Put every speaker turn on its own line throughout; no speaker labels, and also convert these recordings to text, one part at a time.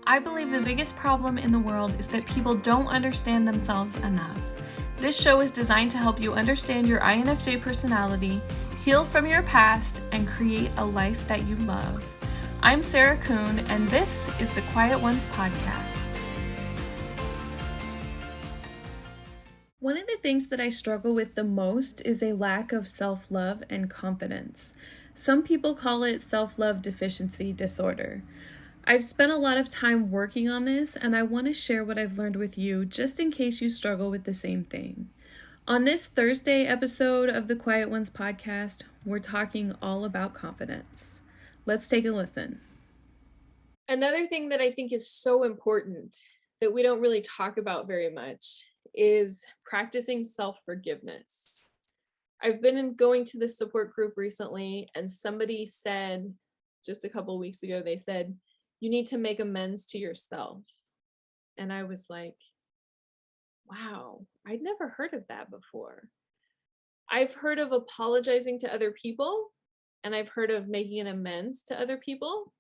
I believe the biggest problem in the world is that people don't understand themselves enough. This show is designed to help you understand your INFJ personality, heal from your past, and create a life that you love. I'm Sarah Kuhn, and this is the Quiet Ones podcast. One of the things that I struggle with the most is a lack of self-love and confidence. Some people call it self-love deficiency disorder. I've spent a lot of time working on this, and I want to share what I've learned with you just in case you struggle with the same thing. On this Thursday episode of the Quiet Ones podcast, we're talking all about confidence. Let's take a listen. Another thing that I think is so important that we don't really talk about very much is practicing self-forgiveness. I've been going to this support group recently, and somebody said just a couple of weeks ago, they said, you need to make amends to yourself. And I was like, wow, I'd never heard of that before. I've heard of apologizing to other people, and I've heard of making an amends to other people,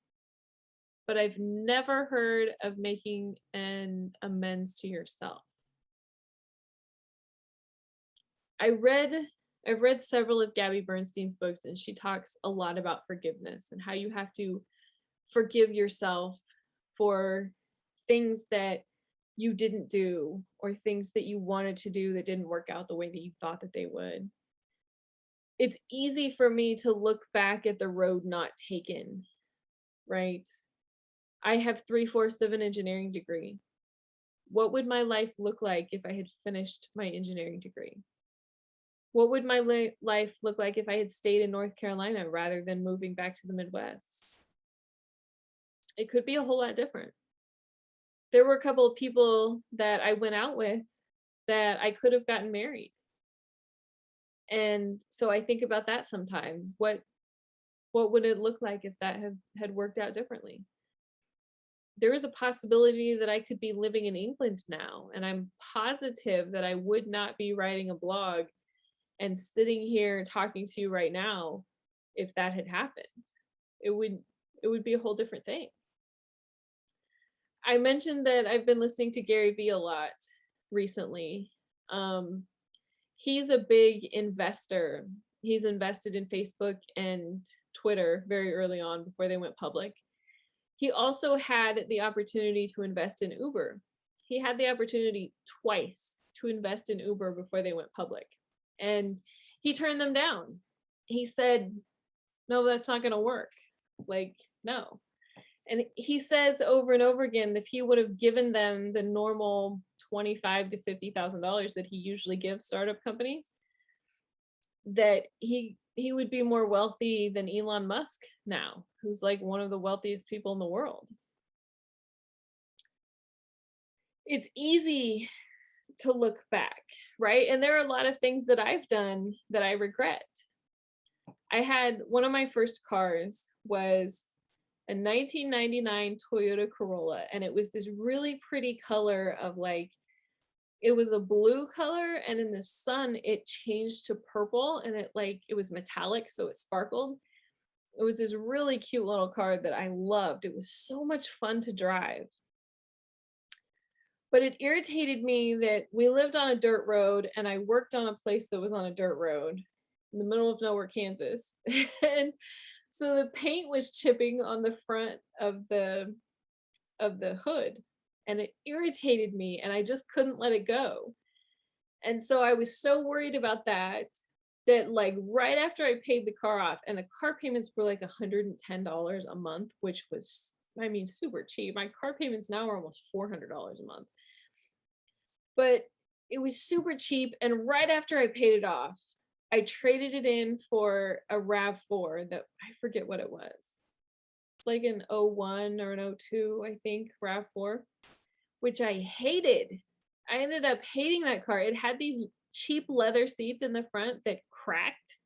but I've never heard of making an amends to yourself. I've read several of Gabby Bernstein's books, and she talks a lot about forgiveness and how you have to forgive yourself for things that you didn't do or things that you wanted to do that didn't work out the way that you thought that they would. It's easy for me to look back at the road not taken, right? I have 3/4 of an engineering degree. What would my life look like if I had finished my engineering degree? What would my life look like if I had stayed in North Carolina rather than moving back to the Midwest? It could be a whole lot different. There were a couple of people that I went out with that I could have gotten married. And so I think about that sometimes. What would it look like if that had worked out differently? There is a possibility that I could be living in England now, and I'm positive that I would not be writing a blog and sitting here talking to you right now if that had happened. It would be a whole different thing. I mentioned that I've been listening to Gary Vee a lot recently. He's a big investor. He's invested in Facebook and Twitter very early on before they went public. He also had the opportunity to invest in Uber. He had the opportunity twice to invest in Uber before they went public, and he turned them down. He said, no, that's not going to work. Like, no. And he says over and over again, if he would have given them the normal $25,000 to $50,000 that he usually gives startup companies, that he would be more wealthy than Elon Musk now, who's like one of the wealthiest people in the world. It's easy to look back, right? And there are a lot of things that I've done that I regret. I had one of my first cars was a 1999 Toyota Corolla, and it was this really pretty color of like, it was a blue color, and in the sun it changed to purple, and it was metallic, so it sparkled. It was this really cute little car that I loved. It was so much fun to drive. But it irritated me that we lived on a dirt road, and I worked on a place that was on a dirt road in the middle of nowhere, Kansas. And so the paint was chipping on the front of the hood, and it irritated me, and I just couldn't let it go. And so I was so worried about that like right after I paid the car off, and the car payments were like $110 a month, which was, I mean, super cheap. My car payments now are almost $400 a month. But it was super cheap, and right after I paid it off, I traded it in for a RAV4 that I forget what it was. It's like an 01 or an 02, I think, RAV4, which I hated. I ended up hating that car. It had these cheap leather seats in the front that cracked,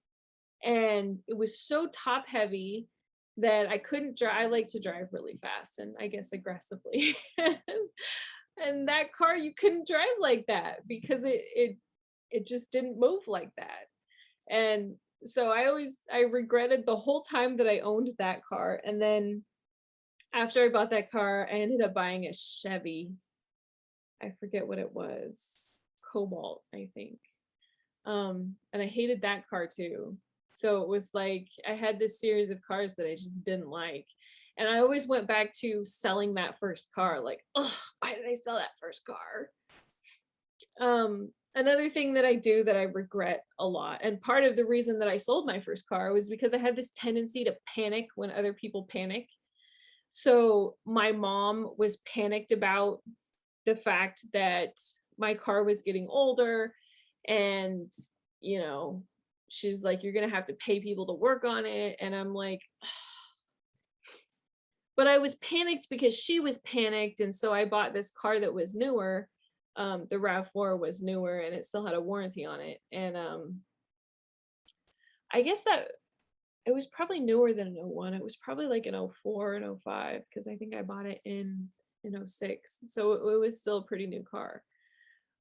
and it was so top heavy that I couldn't drive. I like to drive really fast and I guess aggressively. And that car, you couldn't drive like that because it just didn't move like that. And so I regretted the whole time that I owned that car. And then After I bought that car, I ended up buying a Chevy. I forget what it was. Cobalt, I think. And I hated that car too. So it was like I had this series of cars that I just didn't like. And I always went back to selling that first car, like, oh, why did I sell that first car? Another thing that I do that I regret a lot, and part of the reason that I sold my first car was because I had this tendency to panic when other people panic. So my mom was panicked about the fact that my car was getting older, and you know, she's like, you're gonna have to pay people to work on it, and I'm like, but I was panicked because she was panicked, and so I bought this car that was newer. The RAV4 was newer and it still had a warranty on it, and I guess that it was probably newer than an '01. It was probably like an '04 and '05 because I think I bought it in '06, so it was still a pretty new car.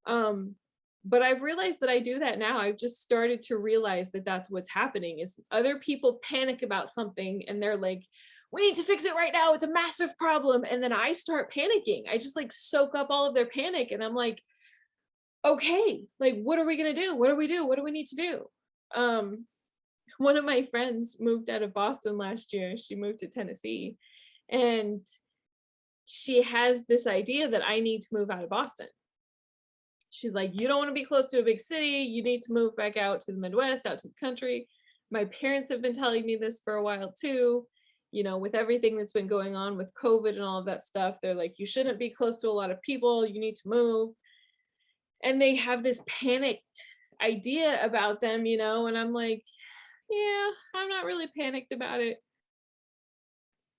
um but I've realized that I do that now. I've just started to realize that that's what's happening is other people panic about something and they're like, we need to fix it right now, it's a massive problem, and then I start panicking. I just like soak up all of their panic and I'm like, okay, like what are we going to do? What do we do? What do we need to do? um One of my friends moved out of Boston last year. She moved to Tennessee, and she has this idea that I need to move out of Boston. She's like, you don't want to be close to a big city. You need to move back out to the Midwest, out to the country. My parents have been telling me this for a while too. You know, with everything that's been going on with COVID and all of that stuff, they're like, you shouldn't be close to a lot of people. You need to move. And they have this panicked idea about them, you know, and I'm like, yeah, I'm not really panicked about it.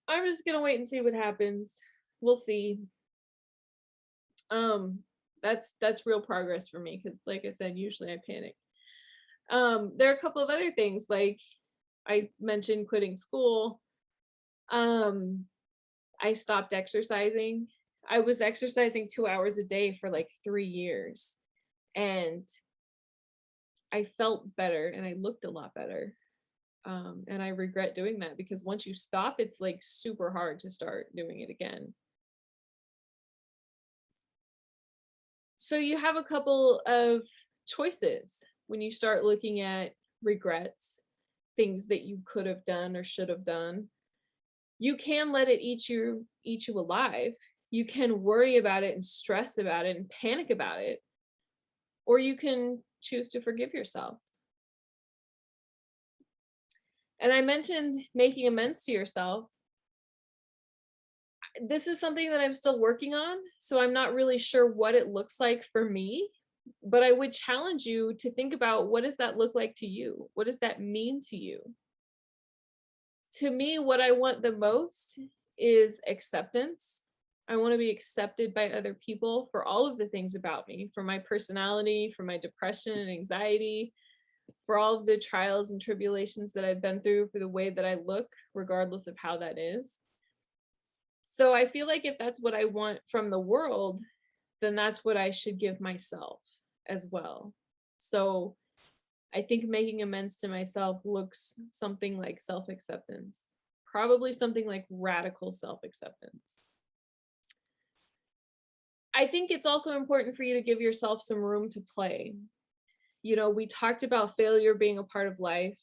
I'm just gonna wait and see what happens. We'll see. Um, that's real progress for me because, like I said, usually I panic. There are a couple of other things, like I mentioned quitting school. Um, I stopped exercising. I was exercising 2 hours a day for like 3 years, and I felt better and I looked a lot better. And I regret doing that because once you stop, it's like super hard to start doing it again. So you have a couple of choices when you start looking at regrets, things that you could have done or should have done. You can let it eat you alive. You can worry about it and stress about it and panic about it, or you can choose to forgive yourself. And I mentioned making amends to yourself. This is something that I'm still working on, so I'm not really sure what it looks like for me, but I would challenge you to think about, what does that look like to you? What does that mean to you? To me, what I want the most is acceptance. I want to be accepted by other people for all of the things about me, for my personality, for my depression and anxiety, for all of the trials and tribulations that I've been through, for the way that I look, regardless of how that is. So I feel like if that's what I want from the world, then that's what I should give myself as well. So I think making amends to myself looks something like self acceptance, probably something like radical self acceptance. I think it's also important for you to give yourself some room to play. You know, we talked about failure being a part of life.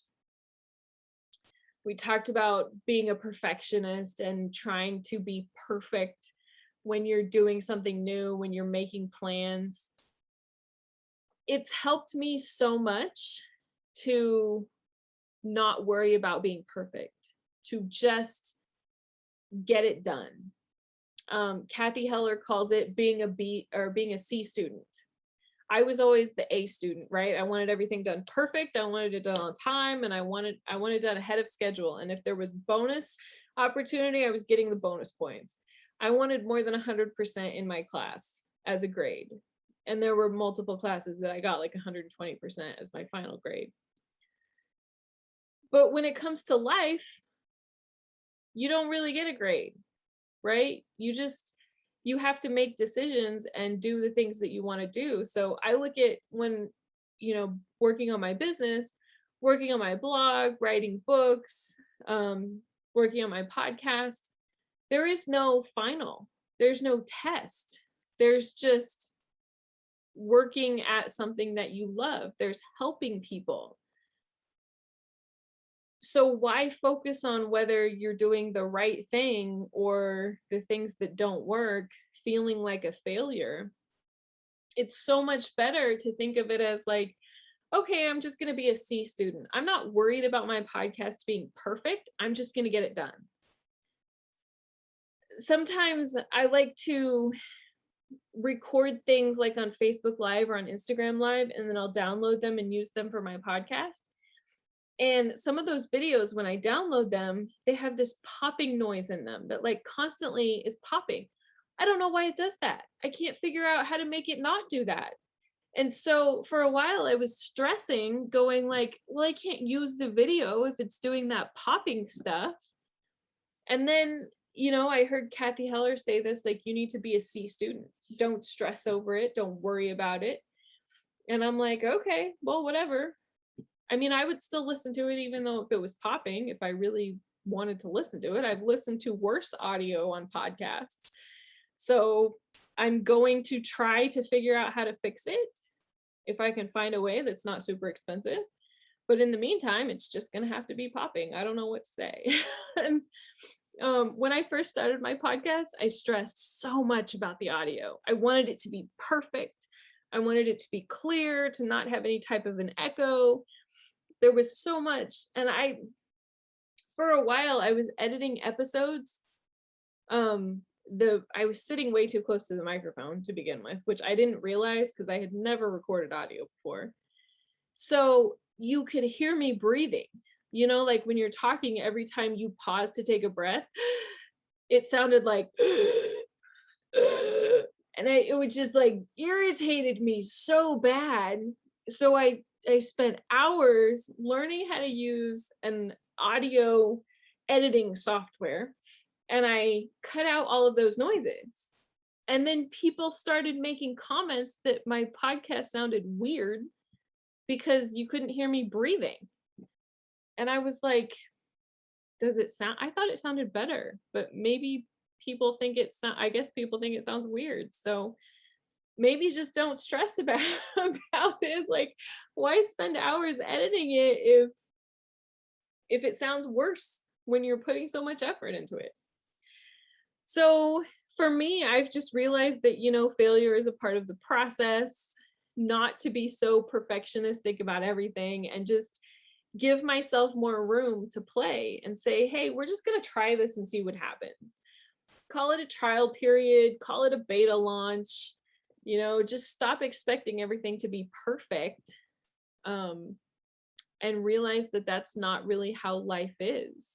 We talked about being a perfectionist and trying to be perfect when you're doing something new, when you're making plans. It's helped me so much to not worry about being perfect, to just get it done. Kathy Heller calls it being a B or being a C student. I was always the A student, right? I wanted everything done perfect. I wanted it done on time, and I wanted it done ahead of schedule. And if there was bonus opportunity, I was getting the bonus points. I wanted more than 100% in my class as a grade. And there were multiple classes that I got like 120% as my final grade. But when it comes to life, you don't really get a grade, right? You have to make decisions and do the things that you want to do. So I look at when, working on my business, working on my blog, writing books, working on my podcast, there is no final, there's no test, there's just working at something that you love, there's helping people. So why focus on whether you're doing the right thing or the things that don't work, feeling like a failure? It's so much better to think of it as like, okay, I'm just going to be a C student. I'm not worried about my podcast being perfect. I'm just going to get it done. Sometimes I like to record things like on Facebook Live or on Instagram Live, and then I'll download them and use them for my podcast. And some of those videos, when I download them, they have this popping noise in them that like constantly is popping. I don't know why it does that. I can't figure out how to make it not do that. And so for a while I was stressing, going like, well, I can't use the video if it's doing that popping stuff. And then, I heard Kathy Heller say this, like, you need to be a C student. Don't stress over it. Don't worry about it. And I'm like, okay, well, whatever. I mean, I would still listen to it even though if it was popping, if I really wanted to listen to it. I've listened to worse audio on podcasts. So I'm going to try to figure out how to fix it if I can find a way that's not super expensive. But in the meantime, it's just going to have to be popping. I don't know what to say. And when I first started my podcast, I stressed so much about the audio. I wanted it to be perfect. I wanted it to be clear, to not have any type of an echo. There was so much. And for a while, I was editing episodes. I was sitting way too close to the microphone to begin with, which I didn't realize because I had never recorded audio before. So you could hear me breathing, like when you're talking, every time you pause to take a breath, it sounded like, and it would just like irritated me so bad. So I spent hours learning how to use an audio editing software, and I cut out all of those noises. And then people started making comments that my podcast sounded weird because you couldn't hear me breathing. And I was like, does it sound, I thought it sounded better, but maybe people think I guess people think it sounds weird. So maybe just don't stress about it. Like, why spend hours editing it if it sounds worse when you're putting so much effort into it? So for me, I've just realized that, failure is a part of the process, not to be so perfectionistic about everything, and just give myself more room to play and say, hey, we're just going to try this and see what happens. Call it a trial period, call it a beta launch, just stop expecting everything to be perfect, and realize that that's not really how life is.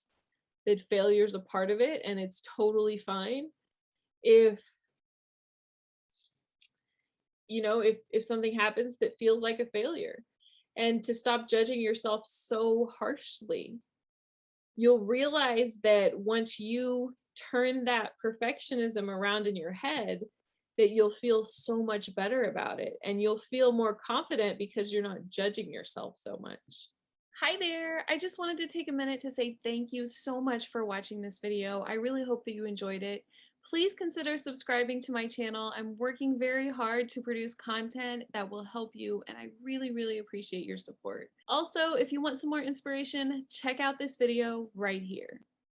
That failure is a part of it, and it's totally fine if something happens that feels like a failure, and to stop judging yourself so harshly. You'll realize that once you turn that perfectionism around in your head, that you'll feel so much better about it, and you'll feel more confident because you're not judging yourself so much. Hi there! I just wanted to take a minute to say thank you so much for watching this video. I really hope that you enjoyed it. Please consider subscribing to my channel. I'm working very hard to produce content that will help you, and I really, really appreciate your support. Also, if you want some more inspiration, check out this video right here.